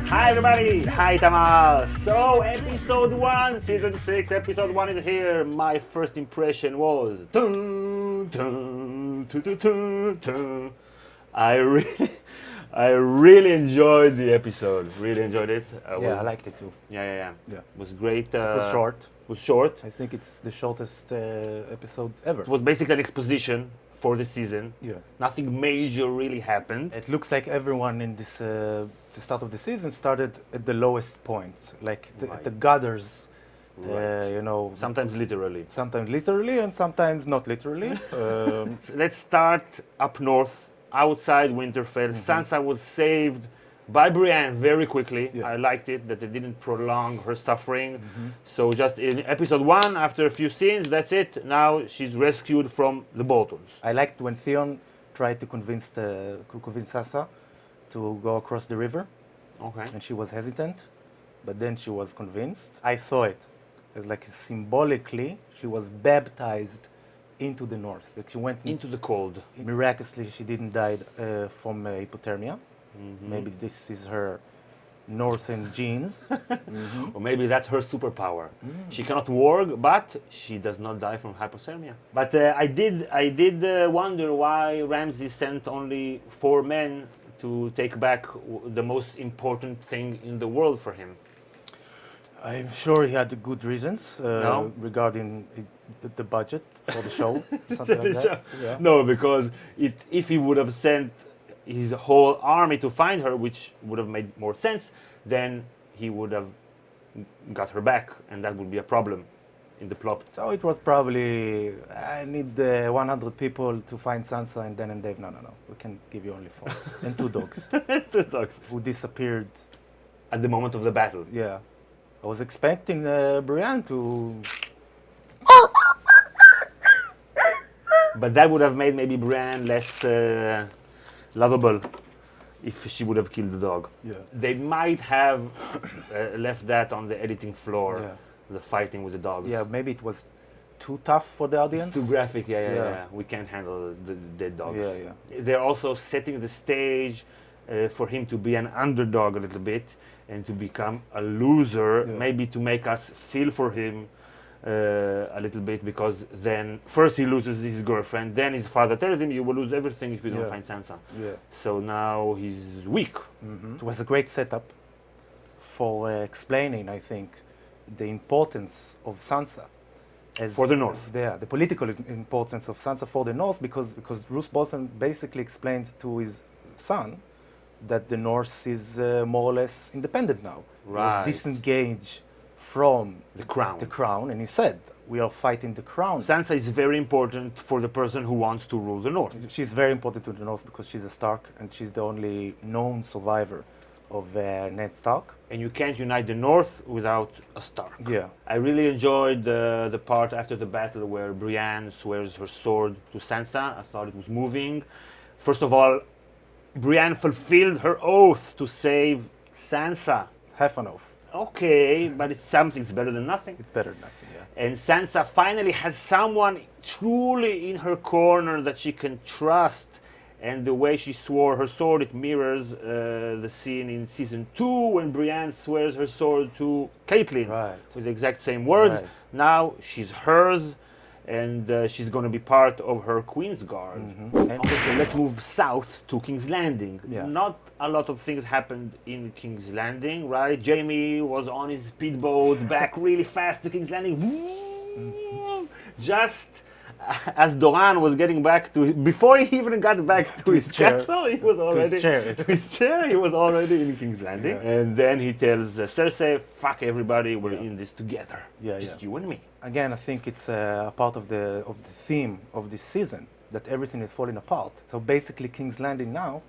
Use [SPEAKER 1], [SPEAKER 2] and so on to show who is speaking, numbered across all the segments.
[SPEAKER 1] Hi everybody, hi Tamar. So episode 1, season 6, episode 1 is here. My first impression was dun, dun, dun, dun, dun, dun. I really enjoyed the episode. Really enjoyed it.
[SPEAKER 2] I liked it too.
[SPEAKER 1] Yeah. It was great.
[SPEAKER 2] It was short.
[SPEAKER 1] It was short.
[SPEAKER 2] I think it's the shortest episode ever.
[SPEAKER 1] It was basically an exposition for the season.
[SPEAKER 2] Yeah.
[SPEAKER 1] Nothing major really happened.
[SPEAKER 2] It looks like everyone in this the start of the season started at the lowest point, like
[SPEAKER 1] Right.
[SPEAKER 2] the gutters.
[SPEAKER 1] Right. Sometimes literally.
[SPEAKER 2] Sometimes literally and sometimes not literally.
[SPEAKER 1] Let's start up north, outside Winterfell. Sansa was saved by Brienne very quickly.
[SPEAKER 2] Yeah.
[SPEAKER 1] I liked it that they didn't prolong her suffering. So just in episode 1, after a few scenes, that's it. Now she's rescued from the Boltons.
[SPEAKER 2] I liked when Theon tried to convince Sansa to go across the river,
[SPEAKER 1] Okay.
[SPEAKER 2] and she was hesitant, but then she was convinced. I saw it as like symbolically she was baptized into the north. Like she went
[SPEAKER 1] Into the cold.
[SPEAKER 2] miraculously she didn't die from hypothermia. Maybe this is her northern genes.
[SPEAKER 1] Or maybe that's her superpower. She cannot work, but she does not die from hypothermia. But I did wonder why Ramsay sent only 4 men to take back the most important thing in the world for him.
[SPEAKER 2] I'm sure he had good reasons
[SPEAKER 1] No?
[SPEAKER 2] regarding the budget for the show, something like that. Yeah.
[SPEAKER 1] No, because if he would have sent his whole army to find her, which would have made more sense, then he would have got her back, and that would be a problem in the plot.
[SPEAKER 2] So it was probably, I need 100 people to find Sansa, and then and Dave, no, we can give you only 4. And 2 dogs
[SPEAKER 1] The dogs.
[SPEAKER 2] who disappeared.
[SPEAKER 1] At the moment of the battle.
[SPEAKER 2] Yeah. I was expecting Brienne to...
[SPEAKER 1] But that would have made maybe Brienne less lovable if she would have killed the dog.
[SPEAKER 2] Yeah.
[SPEAKER 1] They might have left that on the editing floor,
[SPEAKER 2] Yeah.
[SPEAKER 1] the fighting with the dogs.
[SPEAKER 2] Yeah, maybe it was too tough for the audience.
[SPEAKER 1] Too graphic, yeah.
[SPEAKER 2] Yeah.
[SPEAKER 1] We can't handle the dead dogs.
[SPEAKER 2] Yeah.
[SPEAKER 1] They're also setting the stage for him to be an underdog a little bit and to become a loser,
[SPEAKER 2] Yeah.
[SPEAKER 1] maybe to make us feel for him a little bit, because then first he loses his girlfriend, then his father tells him you will lose everything if you don't
[SPEAKER 2] Yeah.
[SPEAKER 1] find Sansa.
[SPEAKER 2] Yeah.
[SPEAKER 1] So now he's weak.
[SPEAKER 2] It was a great setup for explaining, I think, the importance of Sansa. As
[SPEAKER 1] For the North.
[SPEAKER 2] The political importance of Sansa for the North, because Bruce Bolton basically explained to his son that the North is more or less independent now. He
[SPEAKER 1] Right.
[SPEAKER 2] was disengaged from
[SPEAKER 1] The crown.
[SPEAKER 2] the crown, and he said, we are fighting the crown.
[SPEAKER 1] Sansa is very important for the person who wants to rule the North.
[SPEAKER 2] She's very important to the North because she's a Stark, and she's the only known survivor of Ned Stark.
[SPEAKER 1] And you can't unite the North without a Stark.
[SPEAKER 2] Yeah.
[SPEAKER 1] I really enjoyed the part after the battle where Brienne swears her sword to Sansa. I thought it was moving. First of all, Brienne fulfilled her oath to save Sansa.
[SPEAKER 2] Half an oath.
[SPEAKER 1] Okay, but it's something's better than nothing.
[SPEAKER 2] It's better than nothing, yeah.
[SPEAKER 1] And Sansa finally has someone truly in her corner that she can trust. And the way she swore her sword, it mirrors the scene in season 2 when Brienne swears her sword to Caitlyn
[SPEAKER 2] Right.
[SPEAKER 1] with the exact same words.
[SPEAKER 2] Right.
[SPEAKER 1] Now she's hers, and she's going to be part of her Queen's Guard. Okay, so let's move south to King's Landing.
[SPEAKER 2] Yeah.
[SPEAKER 1] Not a lot of things happened in King's Landing, right? Jamie was on his speedboat back really fast to King's Landing. Just as Dorne was getting back to, before he even got back to his
[SPEAKER 2] chair.
[SPEAKER 1] castle, he was already
[SPEAKER 2] To his chair.
[SPEAKER 1] he was already in King's Landing.
[SPEAKER 2] Yeah.
[SPEAKER 1] And then he tells Cersei, "Fuck everybody, we're
[SPEAKER 2] Yeah.
[SPEAKER 1] in this together.
[SPEAKER 2] Yeah,
[SPEAKER 1] Just
[SPEAKER 2] yeah.
[SPEAKER 1] you and me."
[SPEAKER 2] Again, I think it's a part of the theme of this season, that everything is falling apart. So basically, King's Landing now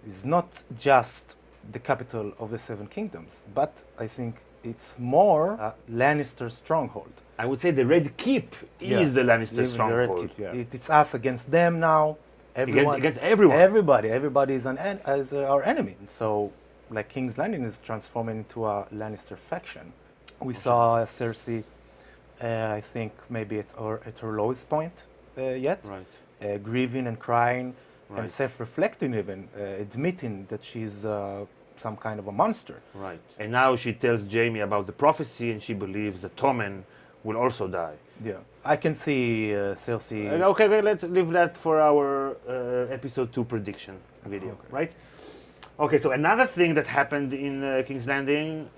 [SPEAKER 2] is not just the capital of the Seven Kingdoms, but I think it's more a Lannister stronghold.
[SPEAKER 1] I would say the Red Keep
[SPEAKER 2] Yeah.
[SPEAKER 1] is the Lannister
[SPEAKER 2] Even the Red
[SPEAKER 1] stronghold.
[SPEAKER 2] Keep, yeah. It's us against them now.
[SPEAKER 1] Against everyone.
[SPEAKER 2] Everybody is as our enemy. So, like, King's Landing is transforming into a Lannister faction. We saw Cersei, I think maybe at her lowest point yet,
[SPEAKER 1] Right.
[SPEAKER 2] grieving and crying
[SPEAKER 1] Right.
[SPEAKER 2] and self-reflecting even, admitting that she's some kind of a monster.
[SPEAKER 1] Right. And now she tells Jaime about the prophecy, and she believes that Tommen will also die.
[SPEAKER 2] Yeah, I can see Cersei.
[SPEAKER 1] Okay, let's leave that for our episode 2 prediction video,
[SPEAKER 2] Okay.
[SPEAKER 1] right? Okay, so another thing that happened in King's Landing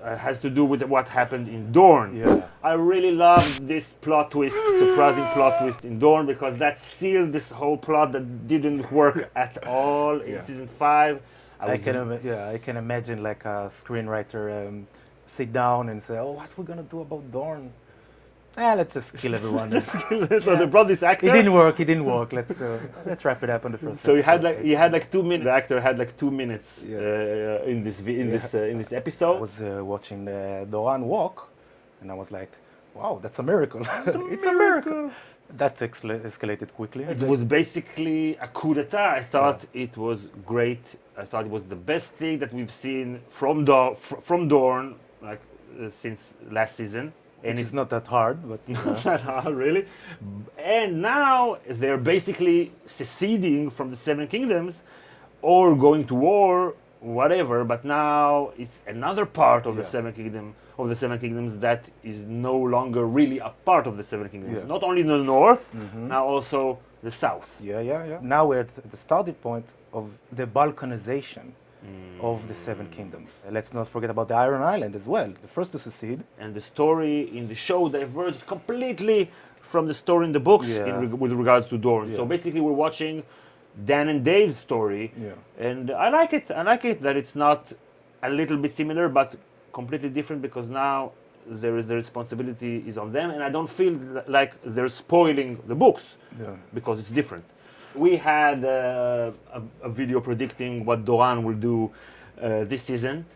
[SPEAKER 1] has to do with what happened in Dorne.
[SPEAKER 2] Yeah.
[SPEAKER 1] I really loved this plot twist, surprising plot twist in Dorne, because that sealed this whole plot that didn't work at all in
[SPEAKER 2] Yeah.
[SPEAKER 1] season 5.
[SPEAKER 2] I can imagine like a screenwriter sit down and say, "Oh, what we're gonna do about Dorne? Let's just kill everyone."
[SPEAKER 1] So they brought this actor.
[SPEAKER 2] It didn't work. Let's wrap it up on the first.
[SPEAKER 1] So he had
[SPEAKER 2] episode.
[SPEAKER 1] like 2 minutes. The actor had like 2 minutes
[SPEAKER 2] Yeah.
[SPEAKER 1] in this
[SPEAKER 2] I
[SPEAKER 1] episode.
[SPEAKER 2] was watching Dorne walk, and I was like, "Wow, that's a miracle! It's a miracle!" That escalated quickly.
[SPEAKER 1] It was basically a coup d'état. I thought it was great. I thought it was the best thing that we've seen from Dorne, like since last season. And
[SPEAKER 2] It's not that hard, but
[SPEAKER 1] not that hard, really. And now they're basically seceding from the Seven Kingdoms, or going to war, whatever. But now it's another part of the Seven Kingdoms that is no longer really a part of the Seven Kingdoms.
[SPEAKER 2] Yeah.
[SPEAKER 1] Not only the north, now also the south.
[SPEAKER 2] Yeah. Now we're at the starting point of the balkanization of the Seven Kingdoms. Let's not forget about the Iron Island as well, the first to secede.
[SPEAKER 1] And the story in the show diverged completely from the story in the books with regards to Dorne.
[SPEAKER 2] Yeah.
[SPEAKER 1] So basically, we're watching Dan and Dave's story, and I like it. I like it that it's not a little bit similar, but completely different, because now the responsibility is on them, and I don't feel like they're spoiling the books because it's different. We had a video predicting what Doran will do this season.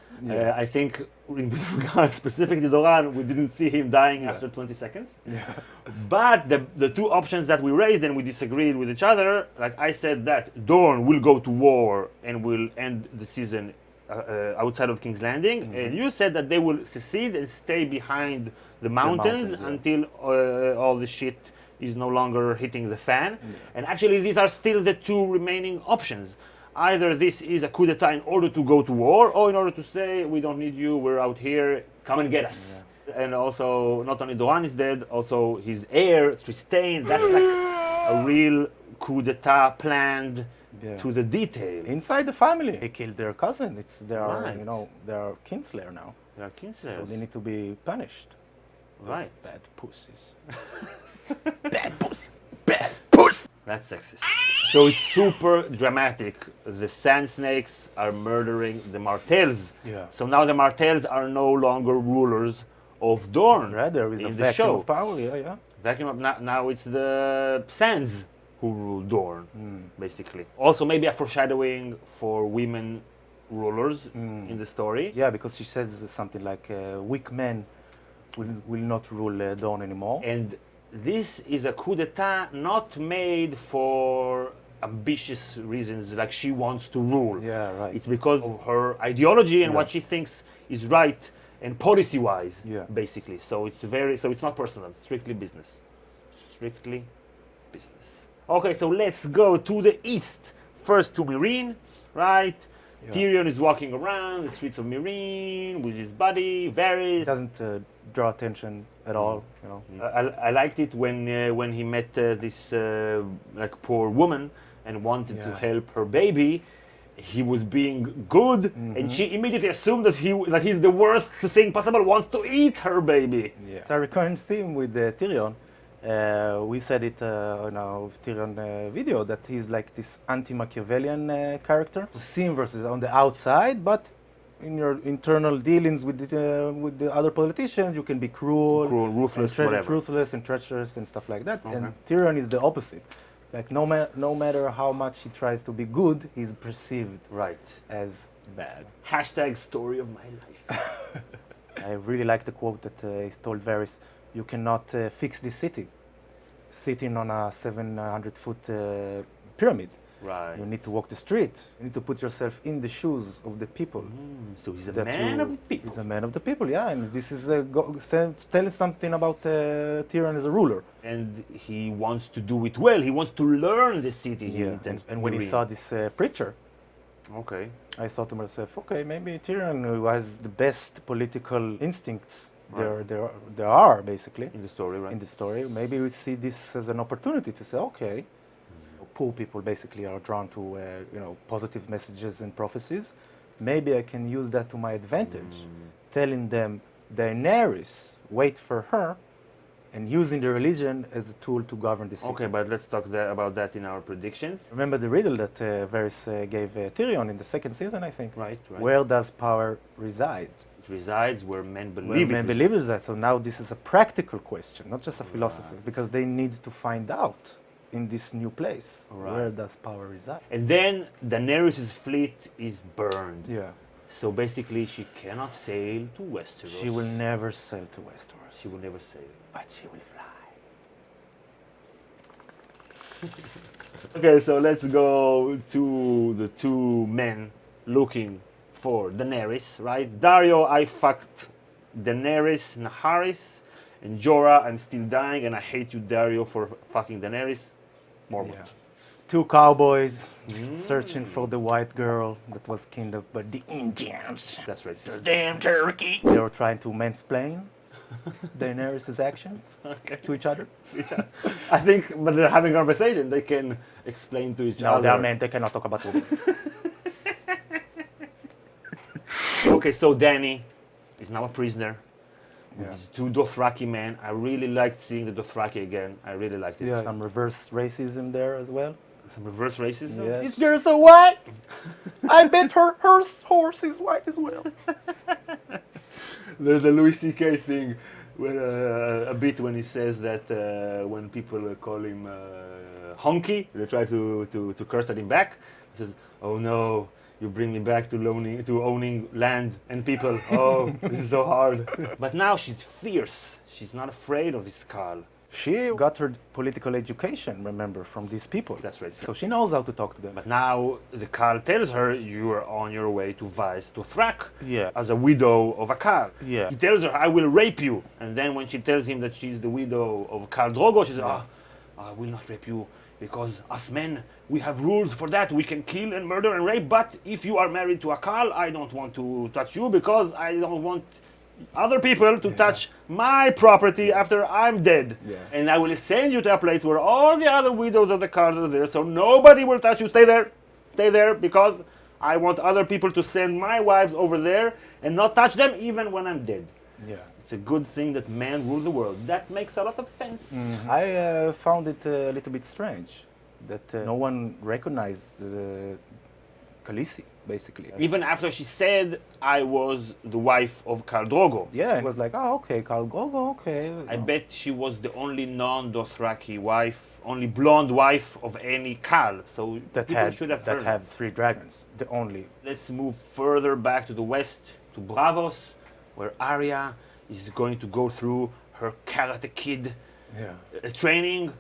[SPEAKER 1] I think with regard specifically to Doran, we didn't see him dying after 20 seconds.
[SPEAKER 2] Yeah.
[SPEAKER 1] But the two options that we raised, and we disagreed with each other, like I said that Dorne will go to war and will end the season outside of King's Landing, and you said that they will secede and stay behind the mountains until all the shit is no longer hitting the fan. And actually, these are still the two remaining options. Either this is a coup d'etat in order to go to war, or in order to say, we don't need you, we're out here, come and get us. And also, not only Doran is dead, also his heir, Trystane, that's like a real coup d'etat planned to the detail.
[SPEAKER 2] Inside the family, they killed their cousin. They are kinslayer now.
[SPEAKER 1] They are kinslayers.
[SPEAKER 2] So they need to be punished.
[SPEAKER 1] Right.
[SPEAKER 2] That's bad pussies. Bad pussy. Bad pussy.
[SPEAKER 1] That's sexist. So it's super dramatic. The Sand Snakes are murdering the Martells.
[SPEAKER 2] Yeah.
[SPEAKER 1] So now the Martells are no longer rulers of Dorne.
[SPEAKER 2] Right, there is a
[SPEAKER 1] in the
[SPEAKER 2] vacuum
[SPEAKER 1] show.
[SPEAKER 2] of power. Yeah.
[SPEAKER 1] Vacuum up. Now it's the Sands who rule Dorne, basically. Also, maybe a foreshadowing for women rulers in the story.
[SPEAKER 2] Yeah, because she says something like, weak men will not rule Dorne anymore.
[SPEAKER 1] And this is a coup d'etat not made for ambitious reasons, like she wants to rule.
[SPEAKER 2] Yeah, right.
[SPEAKER 1] It's because of her ideology and what she thinks is right and policy-wise, basically. So it's not personal, strictly business. Strictly business. Okay, so let's go to the east. First to Meereen, right? Yeah. Tyrion is walking around the streets of Meereen with his buddy, Varys.
[SPEAKER 2] Doesn't draw attention at all, you know.
[SPEAKER 1] I liked it when he met this like poor woman and wanted to help her baby. He was being good, and she immediately assumed that he's the worst thing possible. Wants to eat her baby.
[SPEAKER 2] Yeah. It's a recurrent theme with Tyrion. We said it in our Tyrion video that he's like this anti-Machiavellian character. Seen versus on the outside, but in your internal dealings with the other politicians, you can be cruel,
[SPEAKER 1] ruthless,
[SPEAKER 2] ruthless and treacherous and stuff like that. Okay. And Tyrion is the opposite. Like no matter how much he tries to be good, he's perceived as bad.
[SPEAKER 1] Hashtag story of my life.
[SPEAKER 2] I really like the quote that he told Varys, "You cannot fix this city, sitting on a 700-foot pyramid.
[SPEAKER 1] Right.
[SPEAKER 2] You need to walk the street. You need to put yourself in the shoes of the people.
[SPEAKER 1] So he's a
[SPEAKER 2] that
[SPEAKER 1] man
[SPEAKER 2] you-
[SPEAKER 1] of the people.
[SPEAKER 2] He's a man of the people, yeah. And this is telling something about Tyrion as a ruler.
[SPEAKER 1] And he wants to do it well. He wants to learn the city. he
[SPEAKER 2] Yeah.
[SPEAKER 1] intends
[SPEAKER 2] And
[SPEAKER 1] to
[SPEAKER 2] when he
[SPEAKER 1] reign.
[SPEAKER 2] saw this preacher,
[SPEAKER 1] Okay.
[SPEAKER 2] I thought to myself, okay, maybe Tyrion, who has the best political instincts there are, basically,
[SPEAKER 1] In the story, right?
[SPEAKER 2] in the story. Maybe we see this as an opportunity to say, okay, poor people basically are drawn to, positive messages and prophecies. Maybe I can use that to my advantage, telling them Daenerys, wait for her, and using the religion as a tool to govern the city.
[SPEAKER 1] Okay, but let's talk about that in our predictions.
[SPEAKER 2] Remember the riddle that Varys gave Tyrion in the second season, I think?
[SPEAKER 1] Right.
[SPEAKER 2] Where does power reside?
[SPEAKER 1] It resides where men believe
[SPEAKER 2] Where
[SPEAKER 1] it
[SPEAKER 2] men
[SPEAKER 1] resides.
[SPEAKER 2] believe is that. So now this is a practical question, not just a philosophy, because they need to find out in this new place,
[SPEAKER 1] Right.
[SPEAKER 2] where does power reside?
[SPEAKER 1] And then Daenerys' fleet is burned.
[SPEAKER 2] Yeah.
[SPEAKER 1] So basically, she cannot sail to Westeros.
[SPEAKER 2] She will never sail to Westeros.
[SPEAKER 1] She will never sail.
[SPEAKER 2] But she will fly.
[SPEAKER 1] Okay, so let's go to the two men looking for Daenerys, right? Dario, I fucked Daenerys, Naharis, and Jorah, I'm still dying, and I hate you, Dario, for fucking Daenerys. Mormont.
[SPEAKER 2] Yeah. Two cowboys searching for the white girl that was kidnapped by the Indians.
[SPEAKER 1] That's racist.
[SPEAKER 2] Damn turkey! They were trying to mansplain Daenerys' actions to each other.
[SPEAKER 1] I think, but they're having a conversation. They can explain to each
[SPEAKER 2] No,
[SPEAKER 1] other.
[SPEAKER 2] they are men. They cannot talk about women.
[SPEAKER 1] Okay, so Dany is now a prisoner.
[SPEAKER 2] Yeah.
[SPEAKER 1] These two Dothraki men. I really liked seeing the Dothraki again. I really liked it.
[SPEAKER 2] Yeah, some reverse racism there as well.
[SPEAKER 1] Some reverse racism.
[SPEAKER 2] Yeah. These girls are white. I bet her horse is white as well.
[SPEAKER 1] There's a Louis C.K. thing, a bit when he says that when people call him honky, they try to curse at him back. He says, "Oh no, you bring me back to owning land and people. Oh, this is so hard." But now she's fierce. She's not afraid of this Khal.
[SPEAKER 2] She got her political education, remember, from these people.
[SPEAKER 1] That's right.
[SPEAKER 2] So she knows how to talk to them.
[SPEAKER 1] But now the Khal tells her, "You are on your way to Vice Dothraki
[SPEAKER 2] Yeah.
[SPEAKER 1] as a widow of a Khal."
[SPEAKER 2] Yeah.
[SPEAKER 1] He tells her, "I will rape you." And then when she tells him that she's the widow of Khal Drogo, she says, I will not rape you because us men, we have rules for that. We can kill and murder and rape. But if you are married to a Khal, I don't want to touch you because I don't want other people to touch my property after I'm dead.
[SPEAKER 2] Yeah.
[SPEAKER 1] And I will send you to a place where all the other widows of the Khals are there, so nobody will touch you. Stay there, because I want other people to send my wives over there and not touch them even when I'm dead.
[SPEAKER 2] Yeah.
[SPEAKER 1] It's a good thing that men rule the world. That makes a lot of sense.
[SPEAKER 2] I found it a little bit strange that no one recognized Khaleesi, basically.
[SPEAKER 1] Even after she said I was the wife of Khal Drogo.
[SPEAKER 2] Yeah, it was like, oh, okay, Khal Drogo, okay.
[SPEAKER 1] I bet she was the only non-Dothraki wife, only blonde wife of any Khal. So people should have heard.
[SPEAKER 2] that have 3 dragons, the only.
[SPEAKER 1] Let's move further back to the west, to Braavos, where Arya is going to go through her Karate Kid training.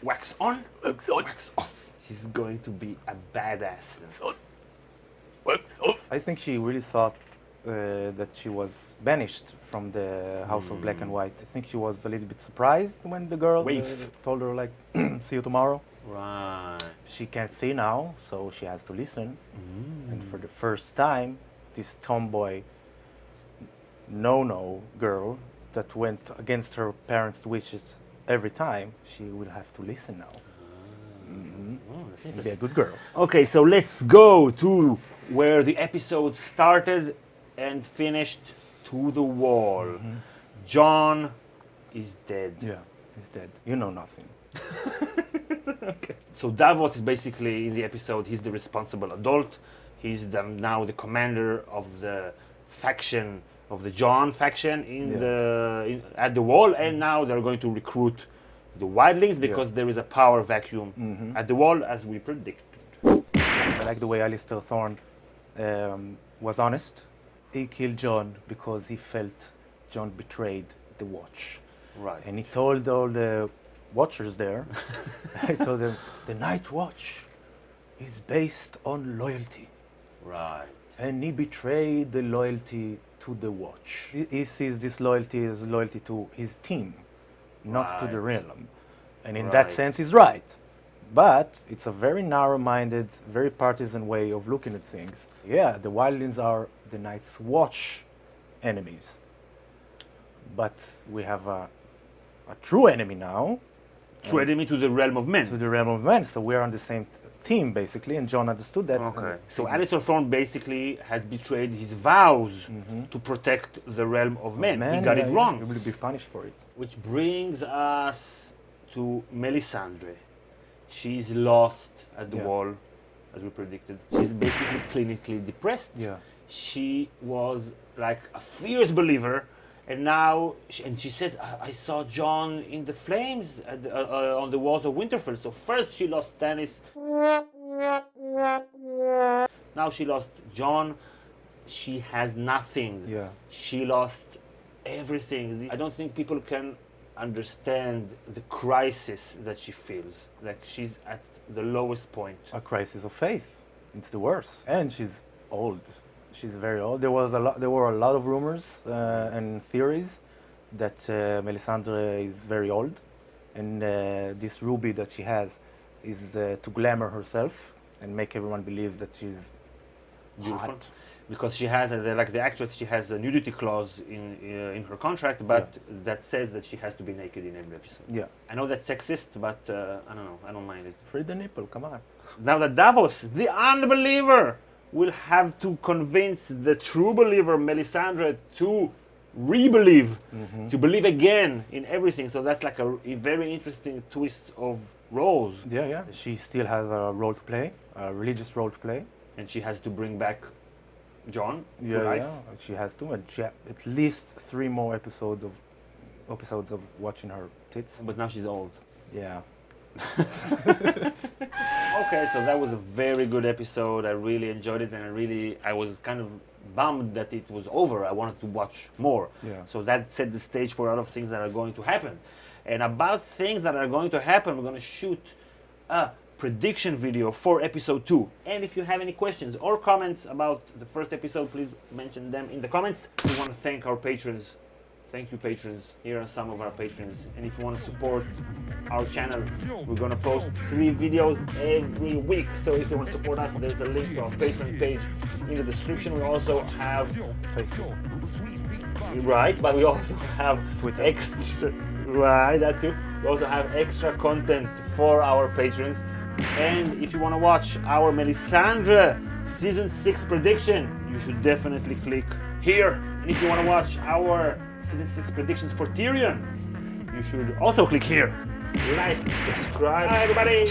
[SPEAKER 1] Wax on, wax off. She's going to be a badass. Wax off.
[SPEAKER 2] I think she really thought that she was banished from the House of Black and White. I think she was a little bit surprised when the girl told her, like, see you tomorrow.
[SPEAKER 1] Right.
[SPEAKER 2] She can't see now, so she has to listen. And for the first time, this tomboy, no girl that went against her parents' wishes every time, she will have to listen now. Be a good girl.
[SPEAKER 1] Okay, so let's go to where the episode started and finished, to the wall. Jon is dead.
[SPEAKER 2] Yeah, he's dead. You know nothing.
[SPEAKER 1] Okay. So Davos is basically, in the episode, he's the responsible adult. He's now the commander of the faction, of the Jon faction at the wall, and now they're going to recruit the wildlings because there is a power vacuum at the wall, as we predicted.
[SPEAKER 2] I like the way Alistair Thorne was honest. He killed Jon because he felt Jon betrayed the Watch.
[SPEAKER 1] Right.
[SPEAKER 2] And he told all the Watchers there, he told them, the Night Watch is based on loyalty.
[SPEAKER 1] Right.
[SPEAKER 2] And he betrayed the loyalty to the Watch. He sees this loyalty as loyalty to his team, not to the realm. And in that
[SPEAKER 1] Right.
[SPEAKER 2] sense, he's right. But it's a very narrow-minded, very partisan way of looking at things. Yeah, the wildlings are the Night's Watch enemies. But we have a true enemy now.
[SPEAKER 1] True enemy to the realm of men.
[SPEAKER 2] To the realm of men, so we're on the same team, basically, and Jon understood that.
[SPEAKER 1] Okay. So Alistair Thorne basically has betrayed his vows to protect the realm of men. He got it wrong.
[SPEAKER 2] He will be punished for it.
[SPEAKER 1] Which brings us to Melisandre. She's lost at the wall, as we predicted. She's basically clinically depressed.
[SPEAKER 2] Yeah.
[SPEAKER 1] She was like a fierce believer, and now, she says, I saw Jon in the flames on the walls of Winterfell. So first she lost Stannis. Now she lost Jon. She has nothing.
[SPEAKER 2] Yeah.
[SPEAKER 1] She lost everything. I don't think people can understand the crisis that she feels. Like she's at the lowest point.
[SPEAKER 2] A crisis of faith. It's the worst. And she's old. She's very old. There were a lot of rumors and theories that Melisandre is very old, and this ruby that she has is to glamour herself and make everyone believe that she's
[SPEAKER 1] Beautiful.
[SPEAKER 2] hot.
[SPEAKER 1] Because she has, like the actress, she has a nudity clause in her contract, but that says that she has to be naked in every episode.
[SPEAKER 2] Yeah.
[SPEAKER 1] I know that's sexist, but I don't know. I don't mind it.
[SPEAKER 2] Free the nipple, come on.
[SPEAKER 1] Now that Davos, the unbeliever, will have to convince the true believer, Melisandre, to re-believe, to believe again in everything. So that's like a very interesting twist of roles.
[SPEAKER 2] Yeah, yeah. She still has a role to play, a religious role to play.
[SPEAKER 1] And she has to bring back Jon to
[SPEAKER 2] Yeah,
[SPEAKER 1] life.
[SPEAKER 2] yeah. She has to, and she at least 3 more episodes of watching her tits.
[SPEAKER 1] But now she's old.
[SPEAKER 2] Yeah.
[SPEAKER 1] Okay, so that was a very good episode. I really enjoyed it, and I was kind of bummed that it was over. I wanted to watch more.
[SPEAKER 2] Yeah.
[SPEAKER 1] So that set the stage for a lot of things that are going to happen. And about things that are going to happen, we're going to shoot a prediction video for episode 2. And if you have any questions or comments about the first episode, please mention them in the comments. We want to thank our patrons. Thank you, patrons. Here are some of our patrons. And if you want to support our channel, we're going to post 3 videos every week. So if you want to support us, there's a link to our Patreon page in the description. We also have
[SPEAKER 2] Facebook.
[SPEAKER 1] Right, but we also have
[SPEAKER 2] Twitter.
[SPEAKER 1] extra, right, that too. We also have extra content for our patrons. And if you want to watch our Melisandre Season 6 prediction, you should definitely click here. And if you want to watch our Season 6 predictions for Tyrion, you should also click here. Like, subscribe. Bye, everybody!